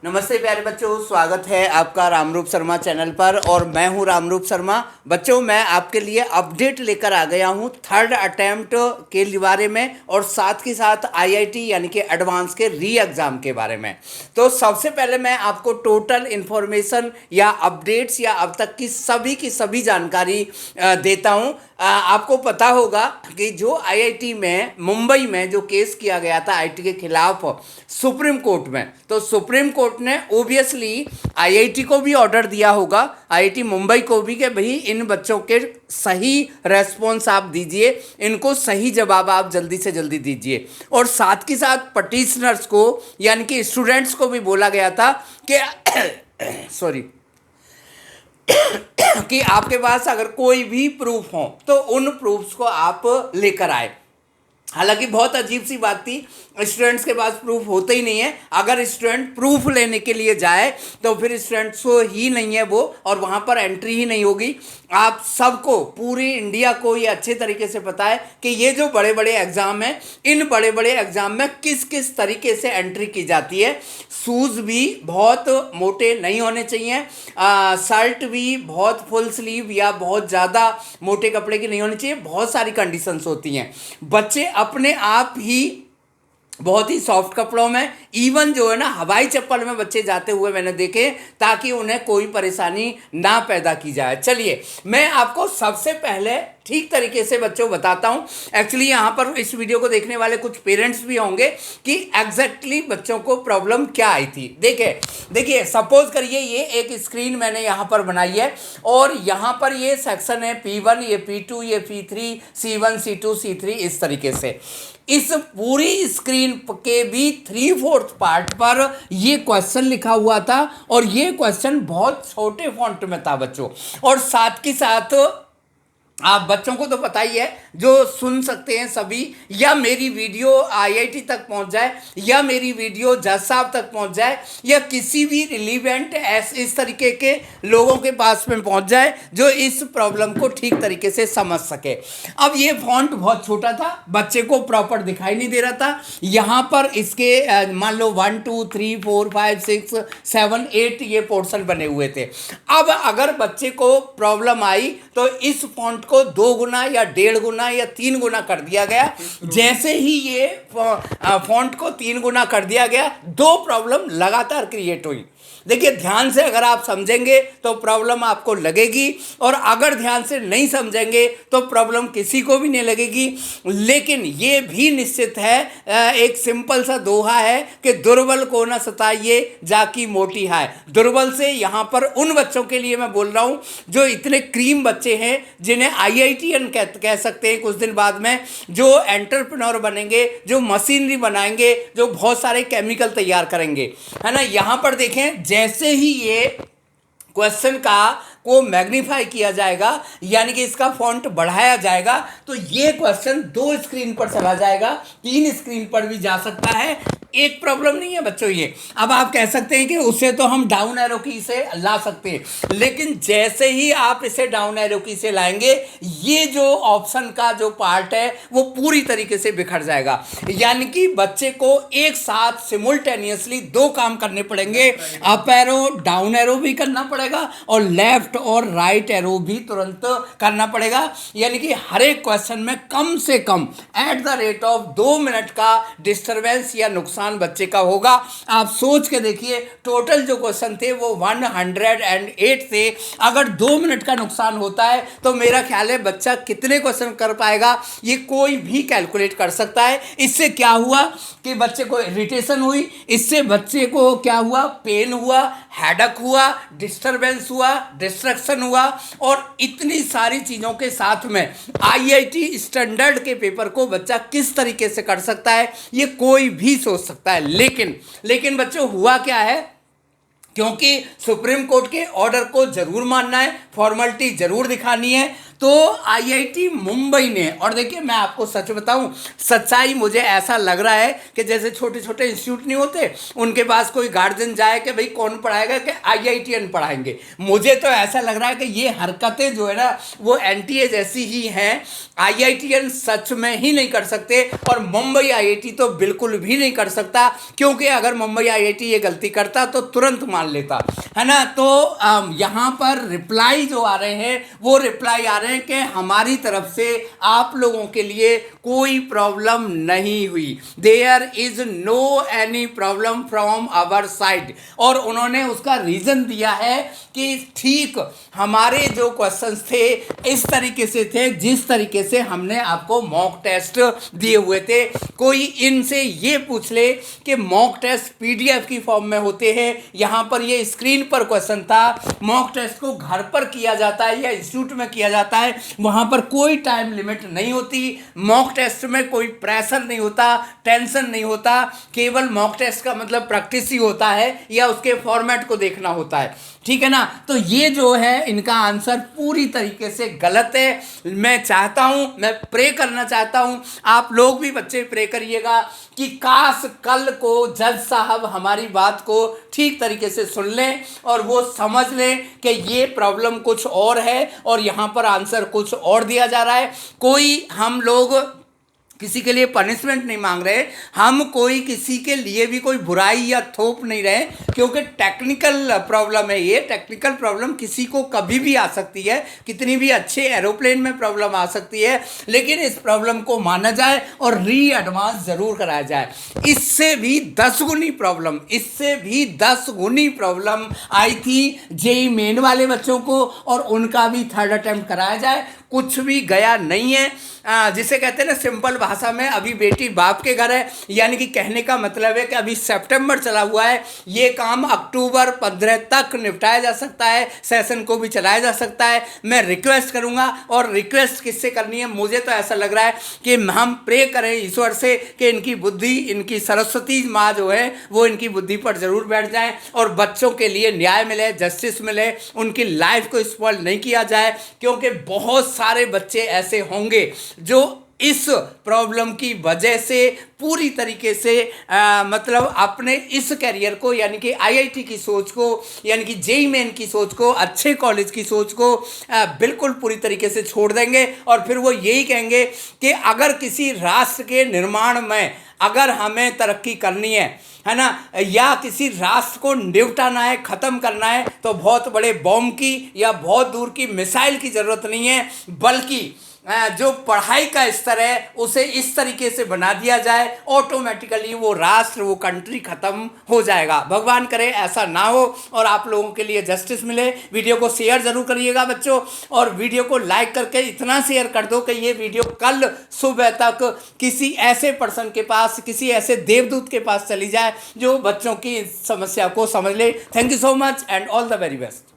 नमस्ते प्यारे बच्चों, स्वागत है आपका रामरूप शर्मा चैनल पर। और मैं हूं रामरूप शर्मा। बच्चों, मैं आपके लिए अपडेट लेकर आ गया हूं थर्ड अटेम्प्ट के बारे में और साथ ही साथ आईआईटी यानी कि एडवांस के री एग्ज़ाम के बारे में। तो सबसे पहले मैं आपको टोटल इन्फॉर्मेशन या अपडेट्स या अब तक की सभी जानकारी देता हूं। आपको पता होगा कि जो आईआईटी में मुंबई में जो केस किया गया था आईआईटी के खिलाफ सुप्रीम कोर्ट में, तो सुप्रीम कोर्ट ने ओबियसली आईआईटी को भी ऑर्डर दिया होगा, आईआईटी मुंबई को भी, कि भाई इन बच्चों के सही रेस्पॉन्स आप दीजिए, इनको सही जवाब आप जल्दी से जल्दी दीजिए। और साथ ही साथ पटिशनर्स को यानी कि स्टूडेंट्स को भी बोला गया था कि सॉरी कि आपके पास अगर कोई भी प्रूफ हो तो उन प्रूफ्स को आप लेकर आए। हालांकि बहुत अजीब सी बात थी, स्टूडेंट्स के पास प्रूफ होते ही नहीं है। अगर स्टूडेंट प्रूफ लेने के लिए जाए तो फिर स्टूडेंट्स को ही नहीं है वो, और वहाँ पर एंट्री ही नहीं होगी। आप सबको, पूरी इंडिया को ये अच्छे तरीके से पता है कि ये जो बड़े बड़े एग्ज़ाम हैं, इन बड़े बड़े एग्ज़ाम में किस किस तरीके से एंट्री की जाती है। शूज़ भी बहुत मोटे नहीं होने चाहिए, शर्ट भी बहुत फुल स्लीव या बहुत ज़्यादा मोटे कपड़े की नहीं होनी चाहिए। बहुत सारी कंडीशंस होती हैं। बच्चे अपने आप ही बहुत ही सॉफ्ट कपड़ों में, इवन जो है ना हवाई चप्पल में बच्चे जाते हुए मैंने देखे, ताकि उन्हें कोई परेशानी ना पैदा की जाए। चलिए मैं आपको सबसे पहले ठीक तरीके से बच्चों बताता हूँ। एक्चुअली यहाँ पर इस वीडियो को देखने वाले कुछ पेरेंट्स भी होंगे कि एग्जैक्टली बच्चों को प्रॉब्लम क्या आई थी। देखिए सपोज करिए ये एक स्क्रीन मैंने यहाँ पर बनाई है और यहाँ पर ये सेक्शन है P1, ये P2, ये P3, C1, C2, C3, इस तरीके से। इस पूरी स्क्रीन के भी 3/4 पार्ट पर ये क्वेश्चन लिखा हुआ था और ये क्वेश्चन बहुत छोटे फॉन्ट में था बच्चों। और साथ ही साथ आप बच्चों को तो पता ही है, जो सुन सकते हैं सभी, या मेरी वीडियो आईआईटी तक पहुंच जाए, या मेरी वीडियो जज साहब तक पहुंच जाए, या किसी भी रिलीवेंट इस तरीके के लोगों के पास में पहुंच जाए जो इस प्रॉब्लम को ठीक तरीके से समझ सके। अब ये फॉन्ट बहुत छोटा था, बच्चे को प्रॉपर दिखाई नहीं दे रहा था। यहाँ पर इसके मान लो 1 2 3 4 5 6 7 8 ये पोर्शन बने हुए थे। अब अगर बच्चे को प्रॉब्लम आई तो इस फॉन्ट को 2 गुना या 1.5 गुना या 3 गुना कर दिया गया। जैसे ही ये फॉन्ट को 3 गुना कर दिया गया, 2 प्रॉब्लम लगातार क्रिएट हुई। देखिए ध्यान से अगर आप समझेंगे तो प्रॉब्लम आपको लगेगी, और अगर ध्यान से नहीं समझेंगे तो प्रॉब्लम किसी को भी नहीं लगेगी। लेकिन ये भी निश्चित है, एक सिंपल सा दोहा है कि दुर्बल को ना सताइए जाकी मोटी है। दुर्बल से यहाँ पर उन बच्चों के लिए मैं बोल रहा हूँ जो इतने क्रीम बच्चे हैं, जिन्हें आईआईटीएन कह सकते हैं कुछ दिन बाद में, जो एंटरप्रेन्योर बनेंगे, जो मशीनरी बनाएंगे, जो बहुत सारे केमिकल तैयार करेंगे, है ना। यहाँ पर देखें, जैसे ही ये क्वेश्चन को मैग्नीफाई किया जाएगा, यानी कि इसका फॉन्ट बढ़ाया जाएगा, तो ये क्वेश्चन 2 स्क्रीन पर चला जाएगा, 3 स्क्रीन पर भी जा सकता है। एक प्रॉब्लम नहीं है बच्चों ये। अब आप कह सकते हैं कि उसे तो हम डाउन एरो की से ला सकते हैं, लेकिन जैसे ही आप इसे डाउन एरो की से लाएंगे, ये जो ऑप्शन का जो पार्ट है वो पूरी तरीके से बिखर जाएगा। यानी कि बच्चे को एक साथ सिमुल्टेनियसली 2 काम करने पड़ेंगे, अप एरो डाउन एरो भी करना पड़ेगा और लेफ्ट और राइट एरो भी तुरंत करना पड़ेगा। यानी कि हर एक क्वेश्चन में कम से कम @ 2 मिनट का डिस्टरबेंस या नुकसान बच्चे का होगा। आप सोच के देखिए, टोटल जो क्वेश्चन थे वो 108 थे। अगर 2 मिनट का नुकसान होता है तो मेरा ख्याल है बच्चा कितने क्वेश्चन कर पाएगा ये कोई भी कैलकुलेट कर सकता है। इससे क्या हुआ कि बच्चे को इरिटेशन हुई, इससे बच्चे को क्या हुआ, पेन हुआ, हेडक हुआ, डिस्टरबेंस हुआ, डिस्ट्रैक्शन हुआ, और इतनी सारी चीज़ों के साथ में आईआईटी स्टैंडर्ड के पेपर को बच्चा किस तरीके से कर सकता है ये कोई भी सोच सकता है। लेकिन बच्चों हुआ क्या है क्योंकि सुप्रीम कोर्ट के ऑर्डर को जरूर मानना है, फॉर्मेलिटी जरूर दिखानी है। तो आईआईटी मुंबई ने, और देखिए मैं आपको सच बताऊं, सच्चाई मुझे ऐसा लग रहा है कि जैसे छोटे छोटे इंस्टीट्यूट नहीं होते, उनके पास कोई गार्जियन जाए कि भाई कौन पढ़ाएगा, कि आईआईटीएन पढ़ाएंगे। मुझे तो ऐसा लग रहा है कि ये हरकतें जो है ना वो एनटीए जैसी ही हैं। आईआईटीएन सच में ही नहीं कर सकते, और मुंबई आईआईटी तो बिल्कुल भी नहीं कर सकता, क्योंकि अगर मुंबई आईआईटी ये गलती करता तो तुरंत मान लेता, है ना। तो यहाँ पर रिप्लाई जो आ रहे हैं वो रिप्लाई आ रहे हैं कि हमारी तरफ से आप लोगों के लिए कोई प्रॉब्लम नहीं हुई, there is no any problem from our side. और उन्होंने उसका रीजन दिया है कि ठीक हमारे जो क्वेश्चंस थे इस तरीके से थे जिस तरीके से हमने आपको मॉक टेस्ट दिए हुए थे। कोई इनसे ये पूछ ले कि मॉक टेस्ट पीडीएफ की फॉर्म में होते हैं, यहाँ पर ये स्क्रीन पर क्वेश्चन था, मॉक टेस्ट को घर पर किया जाता है या इंस्टीट्यूट में किया जाता है, वहाँ पर कोई टाइम लिमिट नहीं होती, मॉक टेस्ट में कोई प्रेशर नहीं होता, टेंशन नहीं होता, केवल मॉक टेस्ट का मतलब प्रैक्टिस ही होता है या उसके फॉर्मेट को देखना होता है, ठीक है ना। तो ये जो है इनका आंसर पूरी तरीके से गलत है। मैं चाहता हूं, मैं प्रे करना चाहता हूं, आप लोग भी बच्चे प्रे करिएगा कि काश कल को जज साहब हमारी बात को ठीक तरीके से सुन लें और वो समझ लें कि ये प्रॉब्लम कुछ और है और यहाँ पर आंसर कुछ और दिया जा रहा है। कोई हम लोग किसी के लिए पनिशमेंट नहीं मांग रहे, हम कोई किसी के लिए भी कोई बुराई या थोप नहीं रहे, क्योंकि टेक्निकल प्रॉब्लम है ये। टेक्निकल प्रॉब्लम किसी को कभी भी आ सकती है, कितनी भी अच्छे एरोप्लेन में प्रॉब्लम आ सकती है, लेकिन इस प्रॉब्लम को माना जाए और री एडवांस जरूर कराया जाए। इससे भी 10 गुनी प्रॉब्लम, इससे भी 10 गुनी प्रॉब्लम आई थी जेई मेन वाले बच्चों को, और उनका भी थर्ड अटेम्प्ट कराया जाए। कुछ भी गया नहीं है, जिसे कहते हैं ना सिंपल भाषा में, अभी बेटी बाप के घर है, यानी कि कहने का मतलब है कि अभी सितंबर चला हुआ है, ये काम अक्टूबर 15 तक निपटाया जा सकता है, सेशन को भी चलाया जा सकता है। मैं रिक्वेस्ट करूंगा, और रिक्वेस्ट किससे करनी है, मुझे तो ऐसा लग रहा है कि हम प्रे करें ईश्वर से कि इनकी बुद्धि, इनकी सरस्वती माँ जो है वो इनकी बुद्धि पर जरूर बैठ जाए और बच्चों के लिए न्याय मिले, जस्टिस मिले, उनकी लाइफ को स्पॉइल नहीं किया जाए, क्योंकि बहुत सारे बच्चे ऐसे होंगे जो इस प्रॉब्लम की वजह से पूरी तरीके से मतलब अपने इस करियर को, यानी कि आईआईटी की सोच को, यानी कि जेई मेन की सोच को, अच्छे कॉलेज की सोच को बिल्कुल पूरी तरीके से छोड़ देंगे, और फिर वो यही कहेंगे कि अगर किसी राष्ट्र के निर्माण में अगर हमें तरक्की करनी है ना, या किसी राष्ट्र को निपटाना है, ख़त्म करना है, तो बहुत बड़े बॉम्ब की या बहुत दूर की मिसाइल की ज़रूरत नहीं है, बल्कि जो पढ़ाई का स्तर है उसे इस तरीके से बना दिया जाए, ऑटोमेटिकली वो राष्ट्र, वो कंट्री खत्म हो जाएगा। भगवान करे ऐसा ना हो और आप लोगों के लिए जस्टिस मिले। वीडियो को शेयर जरूर करिएगा बच्चों, और वीडियो को लाइक करके इतना शेयर कर दो कि ये वीडियो कल सुबह तक किसी ऐसे पर्सन के पास, किसी ऐसे देवदूत के पास चली जाए जो बच्चों की समस्या को समझ ले। Thank you so much and all the very best.